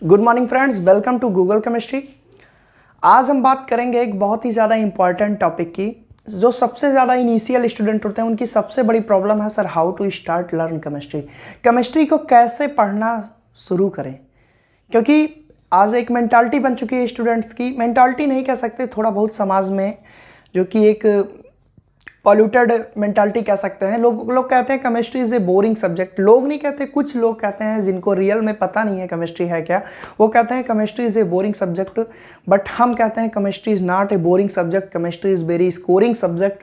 Good morning friends, welcome to Google chemistry. आज हम बात करेंगे एक बहुत ही ज़्यादा इंपॉर्टेंट टॉपिक की। जो सबसे ज़्यादा इनिशियल स्टूडेंट होते हैं उनकी सबसे बड़ी प्रॉब्लम है, sir how to start learn chemistry. Chemistry को कैसे पढ़ना शुरू करें, क्योंकि आज एक मेंटालिटी बन चुकी है स्टूडेंट्स की। मेंटालिटी नहीं कह सकते, थोड़ा बहुत समाज में जो कि एक पॉल्यूटेड मेंटालिटी कह सकते हैं। लोग कहते हैं chemistry is a boring subject. लोग नहीं कहते, कुछ लोग कहते हैं जिनको रियल में पता नहीं है केमिस्ट्री है क्या, वो कहते हैं chemistry is a boring subject. But हम कहते हैं chemistry is not a boring subject, chemistry is very scoring subject.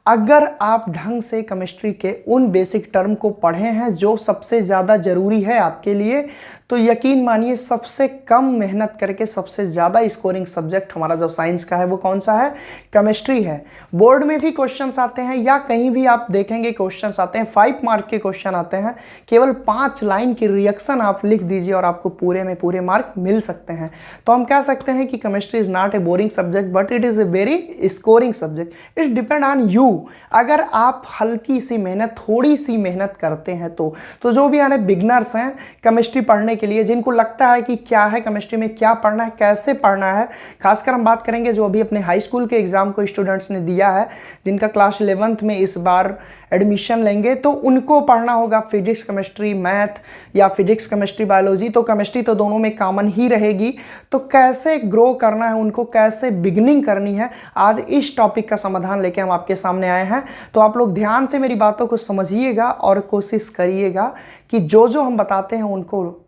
अगर आप ढंग से केमिस्ट्री के उन बेसिक टर्म को पढ़े हैं जो सबसे ज़्यादा ज़रूरी है आपके लिए, तो यकीन मानिए सबसे कम मेहनत करके सबसे ज़्यादा स्कोरिंग सब्जेक्ट हमारा जो साइंस का है वो कौन सा है, केमिस्ट्री है। बोर्ड में भी क्वेश्चंस आते हैं या कहीं भी आप देखेंगे क्वेश्चंस आते हैं, 5 मार्क के क्वेश्चन आते हैं। केवल 5 लाइन की रिएक्शन आप लिख दीजिए और आपको पूरे में पूरे मार्क मिल सकते हैं। तो हम कह सकते हैं कि chemistry is not a boring subject but it is a very scoring subject. It's depend on you. अगर आप हल्की सी मेहनत, थोड़ी सी मेहनत करते हैं तो जो भी आने बिगनर्स हैं केमिस्ट्री पढ़ने के लिए, जिनको लगता है कि क्या है केमिस्ट्री में, क्या पढ़ना है, कैसे पढ़ना है, खासकर हम बात करेंगे जो अभी अपने हाई स्कूल के एग्जाम को स्टूडेंट्स ने दिया है, जिनका क्लास 11th में इस बार एडमिशन लेंगे, तो उनको पढ़ना होगा फिजिक्स केमिस्ट्री मैथ या फिजिक्स केमिस्ट्री बायोलॉजी। तो केमिस्ट्री तो दोनों में कॉमन ही रहेगी। तो कैसे ग्रो करना है, उनको कैसे बिगनिंग करनी है, आज इस टॉपिक का समाधान लेके हम आपके सामने आए हैं। तो आप लोग ध्यान से मेरी बातों को समझिएगा और कोशिश करिएगा कि जो जो हम बताते हैं उनको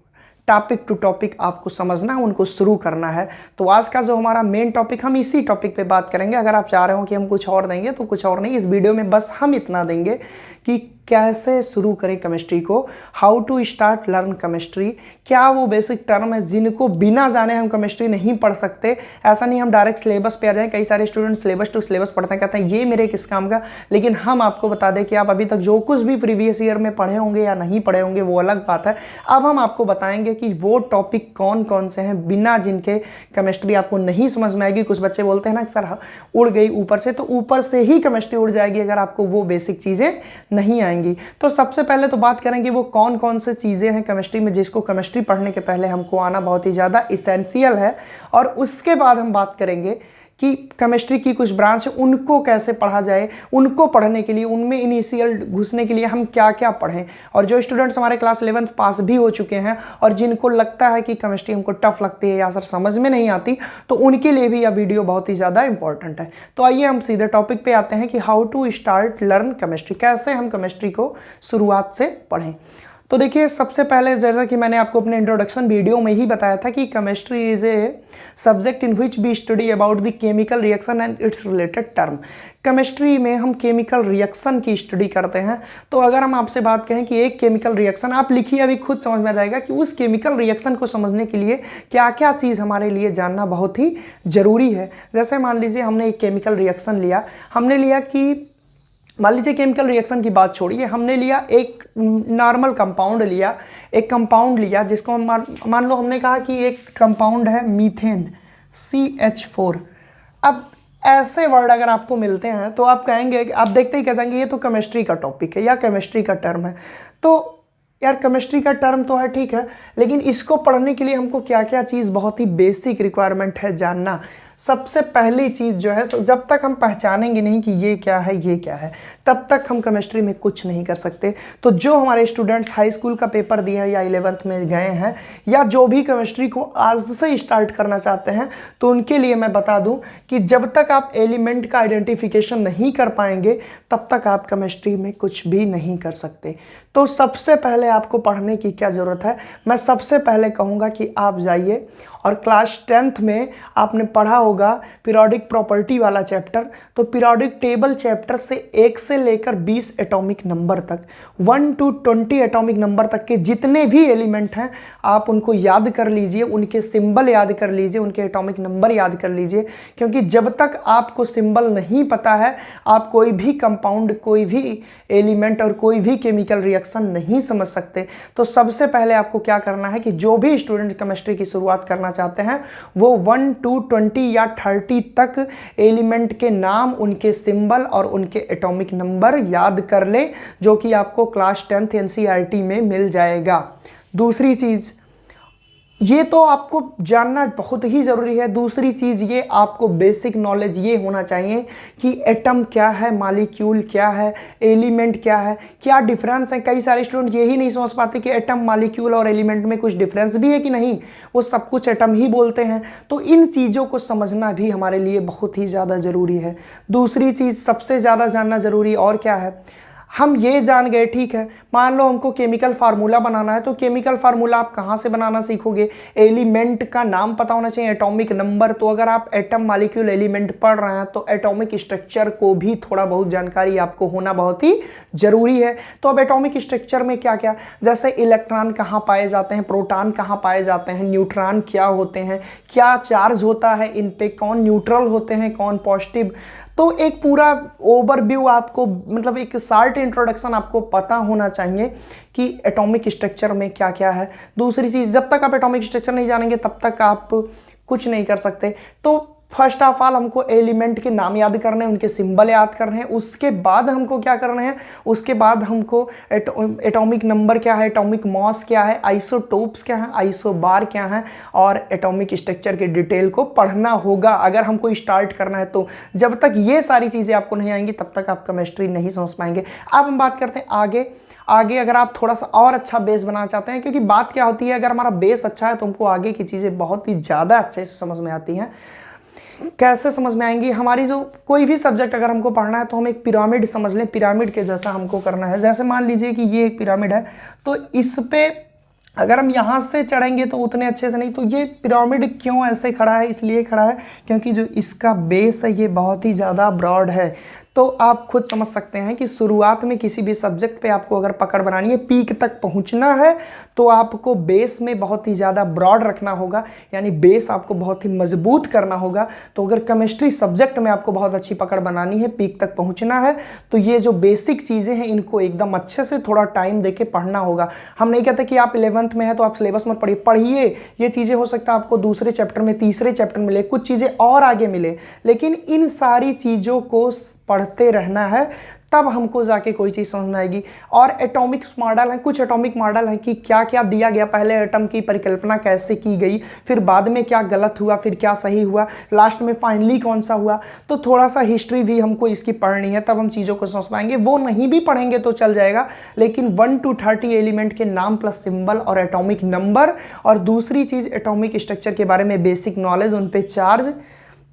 टॉपिक टू टॉपिक आपको समझना है, उनको शुरू करना है। तो आज का जो हमारा मेन टॉपिक, हम इसी टॉपिक पे बात करेंगे। अगर आप चाह रहे हो कि हम कुछ और देंगे तो कुछ और नहीं, इस वीडियो में बस हम इतना देंगे कि कैसे शुरू करें केमिस्ट्री को, how to start learn chemistry. क्या वो बेसिक टर्म है जिनको बिना जाने हम केमिस्ट्री नहीं पढ़ सकते। ऐसा नहीं हम डायरेक्ट सिलेबस पे आ जाएं। कई सारे स्टूडेंट सिलेबस टू सिलेबस पढ़ते हैं, कहते हैं ये मेरे किस काम का। लेकिन हम आपको बता दें कि आप अभी तक जो कुछ भी प्रीवियस ईयर में पढ़े होंगे या नहीं पढ़े होंगे वो अलग बात है। अब हम आपको बताएंगे कि वो टॉपिक कौन कौन से हैं बिना जिनके केमिस्ट्री आपको नहीं समझ में आएगी। कुछ बच्चे बोलते हैं ना सर उड़ गई ऊपर से, तो ऊपर से ही केमिस्ट्री उड़ जाएगी अगर आपको वो बेसिक चीज़ें नहीं आएंगी। तो सबसे पहले तो बात करेंगे वो कौन कौन से चीज़ें हैं केमिस्ट्री में जिसको केमिस्ट्री पढ़ने के पहले हमको आना बहुत ही ज़्यादा इसेंशियल है। और उसके बाद हम बात करेंगे कि केमिस्ट्री की कुछ ब्रांच है उनको कैसे पढ़ा जाए, उनको पढ़ने के लिए, उनमें इनिशियल घुसने के लिए हम क्या क्या पढ़ें। और जो स्टूडेंट्स हमारे क्लास 11th पास भी हो चुके हैं और जिनको लगता है कि केमिस्ट्री हमको टफ लगती है या सर समझ में नहीं आती, तो उनके लिए भी यह वीडियो बहुत ही ज़्यादा इंपॉर्टेंट है। तो आइए हम सीधे टॉपिक पे आते हैं कि how to start learn chemistry, कैसे हम केमिस्ट्री को शुरुआत से पढ़ें। तो देखिए, सबसे पहले जैसा कि मैंने आपको अपने इंट्रोडक्शन वीडियो में ही बताया था कि chemistry is a subject in which we study about the chemical reaction and its related term. Chemistry में हम केमिकल रिएक्शन की स्टडी करते हैं। तो अगर हम आपसे बात कहें कि एक केमिकल रिएक्शन, आप लिखिए, अभी खुद समझ में आ जाएगा कि उस केमिकल रिएक्शन को समझने के लिए क्या क्या चीज़ हमारे लिए जानना बहुत ही ज़रूरी है। जैसे मान लीजिए हमने एक केमिकल रिएक्शन लिया, हमने लिया कि मान लीजिए केमिकल रिएक्शन की बात छोड़िए, हमने लिया एक नॉर्मल कंपाउंड लिया, एक कंपाउंड लिया जिसको मान लो हमने कहा कि एक कंपाउंड है मीथेन CH4। अब ऐसे वर्ड अगर आपको मिलते हैं तो आप कहेंगे, आप देखते ही कह जाएंगे ये तो केमिस्ट्री का टॉपिक है या केमिस्ट्री का टर्म है। तो यार केमिस्ट्री का टर्म तो है, ठीक है, लेकिन इसको पढ़ने के लिए हमको क्या क्या चीज़ बहुत ही बेसिक रिक्वायरमेंट है जानना। सबसे पहली चीज़ जो है, जब तक हम पहचानेंगे नहीं कि ये क्या है ये क्या है, तब तक हम केमिस्ट्री में कुछ नहीं कर सकते। तो जो हमारे स्टूडेंट्स हाई स्कूल का पेपर दिए हैं या 11th में गए हैं या जो भी केमिस्ट्री को आज से स्टार्ट करना चाहते हैं, तो उनके लिए मैं बता दूं कि जब तक आप एलिमेंट का आइडेंटिफिकेशन नहीं कर पाएंगे तब तक आप केमिस्ट्री में कुछ भी नहीं कर सकते। तो सबसे पहले आपको पढ़ने की क्या ज़रूरत है, मैं सबसे पहले कहूँगा कि आप जाइए और क्लास 10th में आपने पढ़ा होगा पीरियोडिक प्रॉपर्टी वाला चैप्टर। तो पीरियोडिक टेबल चैप्टर से 1 से लेकर 20 एटॉमिक नंबर तक, 1 to 20 एटॉमिक नंबर तक के जितने भी एलिमेंट हैं आप उनको याद कर लीजिए, उनके सिंबल याद कर लीजिए, उनके एटॉमिक नंबर याद कर लीजिए। क्योंकि जब तक आपको सिंबल नहीं पता है आप कोई भी कंपाउंड, कोई भी एलिमेंट और कोई भी केमिकल रिएक्शन नहीं समझ सकते। तो सबसे पहले आपको क्या करना है कि जो भी स्टूडेंट केमिस्ट्री की शुरुआत करना चाहते हैं वो 1 to 20 या 30 तक एलिमेंट के नाम, उनके सिंबल और उनके एटॉमिक नंबर याद कर ले, जो कि आपको क्लास 10th NCERT में मिल जाएगा। दूसरी चीज़, ये तो आपको जानना बहुत ही ज़रूरी है। दूसरी चीज़ ये आपको बेसिक नॉलेज ये होना चाहिए कि एटम क्या है, मालिक्यूल क्या है, एलिमेंट क्या है, क्या डिफरेंस है। कई सारे स्टूडेंट यही नहीं समझ पाते कि एटम, मालिक्यूल और एलिमेंट में कुछ डिफरेंस भी है कि नहीं, वो सब कुछ एटम ही बोलते हैं। तो इन चीज़ों को समझना भी हमारे लिए बहुत ही ज़्यादा ज़रूरी है। दूसरी चीज़ सबसे ज़्यादा जानना ज़रूरी और क्या है, हम ये जान गए, ठीक है, मान लो हमको केमिकल फार्मूला बनाना है, तो केमिकल फार्मूला आप कहाँ से बनाना सीखोगे? एलिमेंट का नाम पता होना चाहिए, एटॉमिक नंबर। तो अगर आप एटम, मालिक्यूल, एलिमेंट पढ़ रहे हैं तो एटॉमिक स्ट्रक्चर को भी थोड़ा बहुत जानकारी आपको होना बहुत ही जरूरी है। तो अब एटॉमिक स्ट्रक्चर में क्या क्या, जैसे इलेक्ट्रॉन कहाँ पाए जाते हैं, प्रोटॉन कहाँ पाए जाते हैं, न्यूट्रॉन क्या होते हैं, क्या चार्ज होता है इन पे, कौन न्यूट्रल होते हैं, कौन पॉजिटिव। तो एक पूरा ओवरव्यू आपको, मतलब एक शार्ट इंट्रोडक्शन आपको पता होना चाहिए कि एटॉमिक स्ट्रक्चर में क्या क्या है। दूसरी चीज़, जब तक आप एटॉमिक स्ट्रक्चर नहीं जानेंगे तब तक आप कुछ नहीं कर सकते। तो फर्स्ट ऑफ ऑल हमको एलिमेंट के नाम याद करने हैं, उनके सिंबल याद करने हैं। उसके बाद हमको क्या करना है, उसके बाद हमको एटॉमिक नंबर क्या है, एटॉमिक मॉस क्या है, आइसोटोप्स क्या है, आइसोबार क्या है, और एटॉमिक स्ट्रक्चर के डिटेल को पढ़ना होगा अगर हमको स्टार्ट करना है। तो जब तक ये सारी चीज़ें आपको नहीं आएंगी तब तक आप केमिस्ट्री नहीं समझ पाएंगे। अब हम बात करते हैं आगे अगर आप थोड़ा सा और अच्छा बेस बनाना चाहते हैं, क्योंकि बात क्या होती है, अगर हमारा बेस अच्छा है तो हमको आगे की चीज़ें बहुत ही ज़्यादा अच्छे से समझ में आती हैं। कैसे समझ में आएंगी? हमारी जो कोई भी सब्जेक्ट अगर हमको पढ़ना है तो हम एक पिरामिड समझ लें, पिरामिड के जैसा हमको करना है। जैसे मान लीजिए कि ये एक पिरामिड है, तो इस पे अगर हम यहाँ से चढ़ेंगे तो उतने अच्छे से नहीं। तो ये पिरामिड क्यों ऐसे खड़ा है? इसलिए खड़ा है क्योंकि जो इसका बेस है ये बहुत ही ज़्यादा ब्रॉड है। तो आप खुद समझ सकते हैं कि शुरुआत में किसी भी सब्जेक्ट पे आपको अगर पकड़ बनानी है, पीक तक पहुंचना है, तो आपको बेस में बहुत ही ज़्यादा ब्रॉड रखना होगा, यानी बेस आपको बहुत ही मजबूत करना होगा। तो अगर केमिस्ट्री सब्जेक्ट में आपको बहुत अच्छी पकड़ बनानी है, पीक तक पहुंचना है, तो ये जो बेसिक चीज़ें हैं इनको एकदम अच्छे से थोड़ा टाइम दे के पढ़ना होगा। हम नहीं कहते कि आप 11th में है तो आप सिलेबस मत पढ़िए। ये चीज़ें हो सकता है आपको दूसरे चैप्टर में, तीसरे चैप्टर में मिले, कुछ चीज़ें और आगे मिले, लेकिन इन सारी चीज़ों को पढ़ते रहना है, तब हमको जाके कोई चीज़ समझ में आएगी। और एटॉमिक मॉडल हैं, कुछ एटॉमिक मॉडल हैं कि क्या क्या दिया गया, पहले एटम की परिकल्पना कैसे की गई, फिर बाद में क्या गलत हुआ, फिर क्या सही हुआ, लास्ट में फाइनली कौन सा हुआ। तो थोड़ा सा हिस्ट्री भी हमको इसकी पढ़नी है, तब हम चीज़ों को समझ पाएंगे। वो नहीं भी पढ़ेंगे तो चल जाएगा, लेकिन 1 to 30 एलिमेंट के नाम प्लस सिंबल और एटॉमिक नंबर, और दूसरी चीज़ एटॉमिक स्ट्रक्चर के बारे में बेसिक नॉलेज, उन पे चार्ज,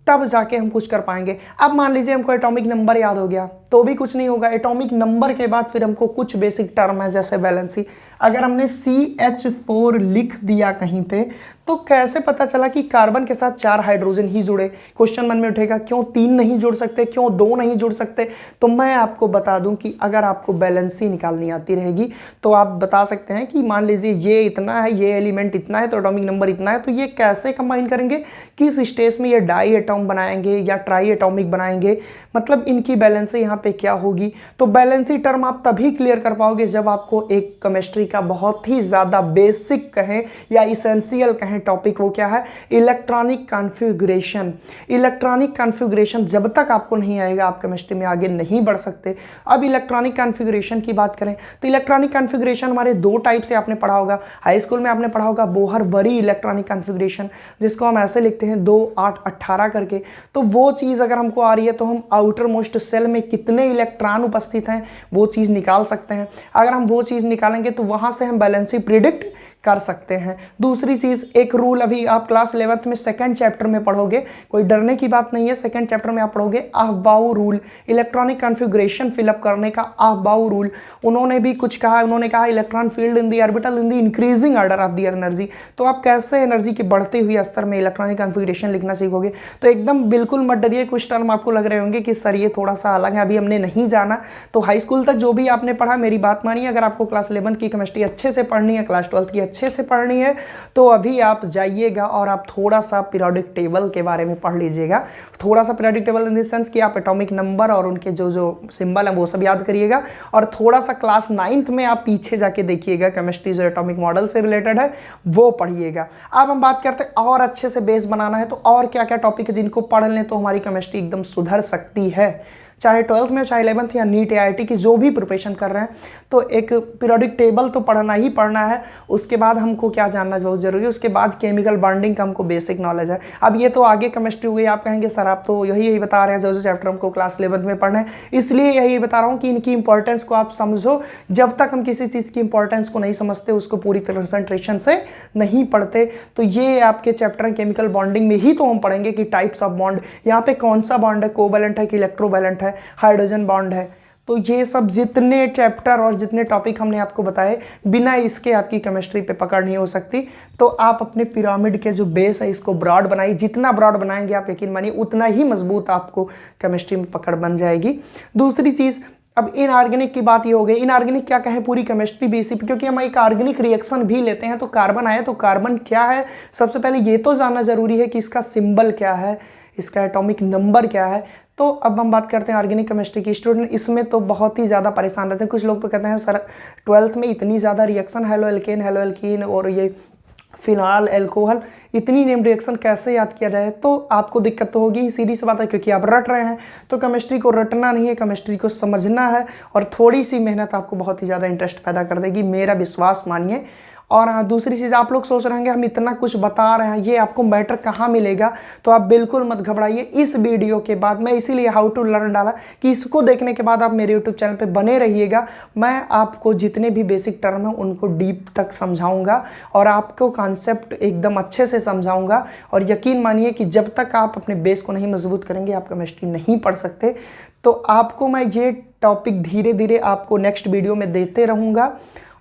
तब जाके हम कुछ कर पाएंगे। अब मान लीजिए हमको एटॉमिक नंबर याद हो गया तो भी कुछ नहीं होगा। एटॉमिक नंबर के बाद फिर हमको कुछ बेसिक टर्म है, जैसे वैलेंसी। अगर हमने CH4 लिख दिया कहीं पे, तो कैसे पता चला कि कार्बन के साथ 4 हाइड्रोजन ही जुड़े? क्वेश्चन मन में उठेगा, क्यों 3 नहीं जुड़ सकते, क्यों 2 नहीं जुड़ सकते? तो मैं आपको बता दूं कि अगर आपको वैलेंसी निकालनी आती रहेगी तो आप बता सकते हैं कि मान लीजिए ये इतना है, ये एलिमेंट इतना है, तो एटॉमिक नंबर इतना है, तो ये कैसे कंबाइन करेंगे, किस स्टेज में ये डाई एटॉम बनाएंगे या ट्राई एटॉमिक बनाएंगे, मतलब इनकी बैलेंसी यहाँ पे क्या होगी। तो बैलेंसी टर्म आप तभी क्लियर कर पाओगे जब आपको एक केमिस्ट्री का बहुत ही ज़्यादा बेसिक कहें या इसेंशियल कहें टॉपिक, वो क्या है, इलेक्ट्रॉनिक कॉन्फ़िगरेशन। इलेक्ट्रॉनिक कॉन्फ़िगरेशन जब तक आपको नहीं आएगा आप केमिस्ट्री में आगे नहीं बढ़ सकते। अब इलेक्ट्रॉनिक कॉन्फ़िगरेशन की बात करें तो इलेक्ट्रॉनिक कॉन्फ़िगरेशन हमारे 2 टाइप से आपने पढ़ा होगा। हाई स्कूल में आपने पढ़ा होगा बोहर-बरी इलेक्ट्रॉनिक कॉन्फ़िगरेशन, जिसको हम ऐसे लिखते हैं 2, 8, 18 करके। तो वो चीज़ अगर हमको आ रही है तो हम आउटर मोस्ट सेल में कितने इलेक्ट्रॉन उपस्थित हैं वो चीज़ निकाल सकते हैं। अगर हम वो चीज़ निकालेंगे तो वहाँ से हम बैलेंसी प्रिडिक्ट कर सकते हैं। दूसरी चीज़, एक रूल अभी आप क्लास 11th में 2nd चैप्टर में पढ़ोगे, कोई डरने की बात नहीं है। 2nd चैप्टर में आप पढ़ोगे आहबाउ रूल, इलेक्ट्रॉनिक कॉन्फ़िगरेशन फिलअप करने का आहबाउ रूल। उन्होंने भी कुछ कहा, उन्होंने कहा electron filled in the orbital in the increasing order of the energy. तो आप कैसे एनर्जी के बढ़ते हुए स्तर में इलेक्ट्रॉनिक कॉन्फ़िगरेशन लिखना सीखोगे। तो एकदम बिल्कुल मत डरिए, कुछ टर्म आपको लग रहे होंगे कि सर ये थोड़ा सा अलग है, अभी हमने नहीं जाना। तो हाई स्कूल तक जो भी आपने पढ़ा, मेरी बात मानिए, अगर आपको क्लास 11 की केमिस्ट्री अच्छे से पढ़नी है, क्लास 12 की अच्छे से पढ़नी है, तो अभी आप जाइएगा और आप थोड़ा सा पीरियोडिक टेबल के बारे में पढ़ लीजिएगा। थोड़ा सा periodic table in the sense कि आप एटॉमिक नंबर और उनके जो जो सिंबल हैं वो सब याद करिएगा। और थोड़ा सा क्लास 9th में आप पीछे जाके देखिएगा, केमिस्ट्री जो एटॉमिक मॉडल से रिलेटेड है वो पढ़िएगा। अब हम बात करते हैं और अच्छे से बेस बनाना है तो और क्या क्या टॉपिक है जिनको पढ़ लें तो हमारी केमिस्ट्री एकदम सुधर सकती है। चाहे 12th में चाहे 11th या नीट AIT की जो भी प्रिपरेशन कर रहे हैं, तो एक पीरियोडिक टेबल तो पढ़ना ही पढ़ना है। उसके बाद हमको क्या जानना बहुत जरूरी है, उसके बाद केमिकल बॉन्डिंग का हमको बेसिक नॉलेज है। अब ये तो आगे केमिस्ट्री हो गई, आप कहेंगे सर आप तो यही बता रहे हैं जो चैप्टर हमको क्लास 11th में पढ़ना है, इसलिए यही बता रहा हूँ कि इनकी इंपॉर्टेंस को आप समझो। जब तक हम किसी चीज़ की इंपॉर्टेंस को नहीं समझते, उसको पूरी कंसंट्रेशन से नहीं पढ़ते, तो ये आपके चैप्टर केमिकल बॉन्डिंग में ही तो हम पढ़ेंगे कि टाइप्स ऑफ बॉन्ड, यहाँ पे कौन सा बॉन्ड है, कोवैलेंट है कि इलेक्ट्रोवैलेंट है, हाइड्रोजन बॉन्ड है। तो ये सब जितने चैप्टर और जितने टॉपिक हमने आपको बताए, बिना इसके आपकी केमिस्ट्री पे पकड़ नहीं हो सकती। तो आप अपने पिरामिड के जो बेस है इसको ब्रॉड बनाइए, जितना ब्रॉड बनाएंगे आप यकीन मानिए उतना ही मजबूत आपको केमिस्ट्री में पकड़ बन जाएगी। दूसरी चीज़, अब इनऑर्गेनिक की बात ये हो गई। इनऑर्गेनिक क्या कहें, पूरी केमिस्ट्री बेसिक, क्योंकि हम एक ऑर्गेनिक रिएक्शन भी लेते हैं तो कार्बन आया, तो कार्बन क्या है सबसे पहले ये तो जानना जरूरी है कि इसका सिंबल क्या है, इसका एटॉमिक नंबर क्या है। तो अब हम बात करते हैं ऑर्गेनिक केमिस्ट्री की। स्टूडेंट इसमें तो बहुत ही ज़्यादा परेशान रहते हैं। कुछ लोग तो कहते हैं सर 12th में इतनी ज़्यादा रिएक्शन, हेलो एल्केन और ये फिनाल एल्कोहल, इतनी नेम रिएक्शन कैसे याद किया जाए। तो आपको दिक्कत तो होगी, सीधी सी बात है, क्योंकि आप रट रहे हैं। तो केमिस्ट्री को रटना नहीं है, केमिस्ट्री को समझना है, और थोड़ी सी मेहनत आपको बहुत ही ज़्यादा इंटरेस्ट पैदा कर देगी, मेरा विश्वास मानिए। और हाँ, दूसरी चीज़, आप लोग सोच रहे होंगे हम इतना कुछ बता रहे हैं, ये आपको मैटर कहाँ मिलेगा, तो आप बिल्कुल मत घबराइए। इस वीडियो के बाद मैं इसीलिए हाउ टू लर्न डाला कि इसको देखने के बाद आप मेरे यूट्यूब चैनल पे बने रहिएगा। मैं आपको जितने भी बेसिक टर्म हैं उनको डीप तक समझाऊंगा और आपको कॉन्सेप्ट एकदम अच्छे से समझाऊंगा। और यकीन मानिए कि जब तक आप अपने बेस को नहीं मजबूत करेंगे, आप केमिस्ट्री नहीं पढ़ सकते। तो आपको मैं ये टॉपिक धीरे धीरे आपको नेक्स्ट वीडियो में देते रहूँगा।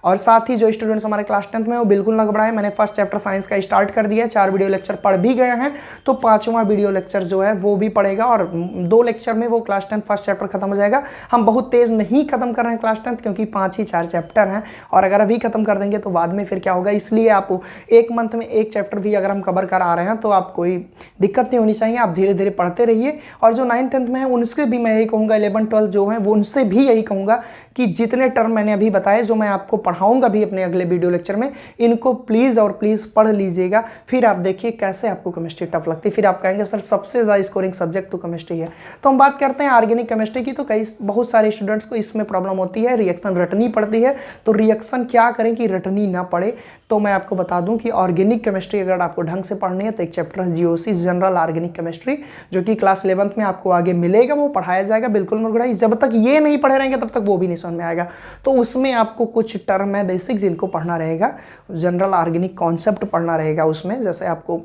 और साथ ही जो स्टूडेंट्स हमारे क्लास 10th में वो बिल्कुल ना घबराएं, मैंने फर्स्ट चैप्टर साइंस का स्टार्ट कर दिया है, 4 वीडियो लेक्चर पढ़ भी गए हैं, तो 5वां वीडियो लेक्चर जो है वो भी पढ़ेगा, और 2 लेक्चर में वो क्लास 10 फर्स्ट चैप्टर खत्म हो जाएगा। हम बहुत तेज़ नहीं खत्म कर रहे हैं क्लास 10th, क्योंकि 5 ही 4 चैप्टर हैं, और अगर अभी खत्म कर देंगे तो बाद में फिर क्या होगा। इसलिए आप 1 मंथ में 1 चैप्टर भी अगर हम कवर कर आ रहे हैं तो आप कोई दिक्कत नहीं होनी चाहिए, आप धीरे धीरे पढ़ते रहिए। और जो 9th 10th में है उनसे भी मैं यही कहूँगा, 11 12 जो हैं वो उनसे भी यही कहूँगा कि जितने टर्म मैंने अभी बताए, जो मैं आपको पढ़ाऊँगा भी अपने अगले वीडियो लेक्चर में, इनको प्लीज़ और प्लीज़ पढ़ लीजिएगा। फिर आप देखिए कैसे आपको केमिस्ट्री टफ लगती है, फिर आप कहेंगे सर सबसे ज़्यादा स्कोरिंग सब्जेक्ट तो केमिस्ट्री है। तो हम बात करते हैं ऑर्गेनिक केमिस्ट्री की। तो बहुत सारे स्टूडेंट्स को इसमें प्रॉब्लम होती है, रिएक्शन रटनी पड़ती है। तो रिएक्शन क्या करें कि रटनी ना पड़े, तो मैं आपको बता दूं कि ऑर्गेनिक केमिस्ट्री अगर आपको ढंग से पढ़नी है तो एक चैप्टर है GOC, जनरल ऑर्गेनिक केमिस्ट्री, जो कि क्लास 11th में आपको आगे मिलेगा, वो पढ़ाया जाएगा। बिल्कुल मत घबराइए, जब तक ये नहीं पढ़े रहेंगे तब तक वो भी नहीं समझ में आएगा। तो उसमें आपको कुछ टर्म है बेसिक जिनको पढ़ना रहेगा, जनरल ऑर्गेनिक कॉन्सेप्ट पढ़ना रहेगा उसमें। जैसे आपको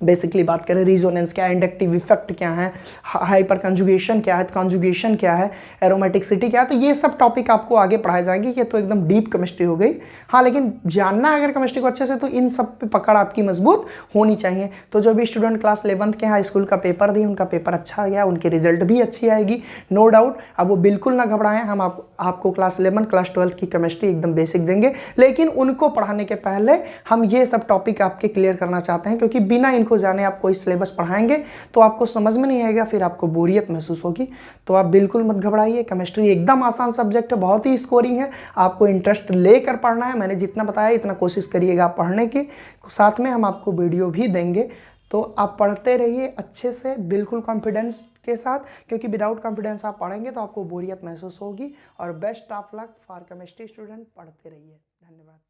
बेसिकली बात करें, रिजोनेंस क्या है, इंडक्टिव इफेक्ट क्या है, हाइपर कंजुगेशन क्या है, कॉन्जुगेशन क्या है, एरोमेटिसिटी क्या है, तो ये सब टॉपिक आपको आगे पढ़ाए जाएंगे। ये तो एकदम डीप केमिस्ट्री हो गई। हाँ, लेकिन जानना है अगर केमिस्ट्री को अच्छे से, तो इन सब पे पकड़ आपकी मजबूत होनी चाहिए। तो जो भी स्टूडेंट क्लास 11th के हाई स्कूल का पेपर दिए, उनका पेपर अच्छा गया, उनकी रिजल्ट भी अच्छी आएगी, नो डाउट। अब वो बिल्कुल ना घबराएं, हम आपको क्लास 11 क्लास 12 की केमिस्ट्री एकदम बेसिक देंगे। लेकिन उनको पढ़ाने के पहले हम ये सब टॉपिक आपके क्लियर करना चाहते हैं, क्योंकि बिना को जाने आप कोई सिलेबस पढ़ाएंगे तो आपको समझ में नहीं आएगा, फिर आपको बोरियत महसूस होगी। तो आप बिल्कुल मत घबराइए, केमिस्ट्री एकदम आसान सब्जेक्ट है, बहुत ही स्कोरिंग है, आपको इंटरेस्ट लेकर पढ़ना है। मैंने जितना बताया इतना कोशिश करिएगा पढ़ने की, साथ में हम आपको वीडियो भी देंगे। तो आप पढ़ते रहिए अच्छे से, बिल्कुल कॉन्फिडेंस के साथ, क्योंकि विदाउट कॉन्फिडेंस आप पढ़ेंगे तो आपको बोरियत महसूस होगी। और best of luck for chemistry student, पढ़ते रहिए। धन्यवाद।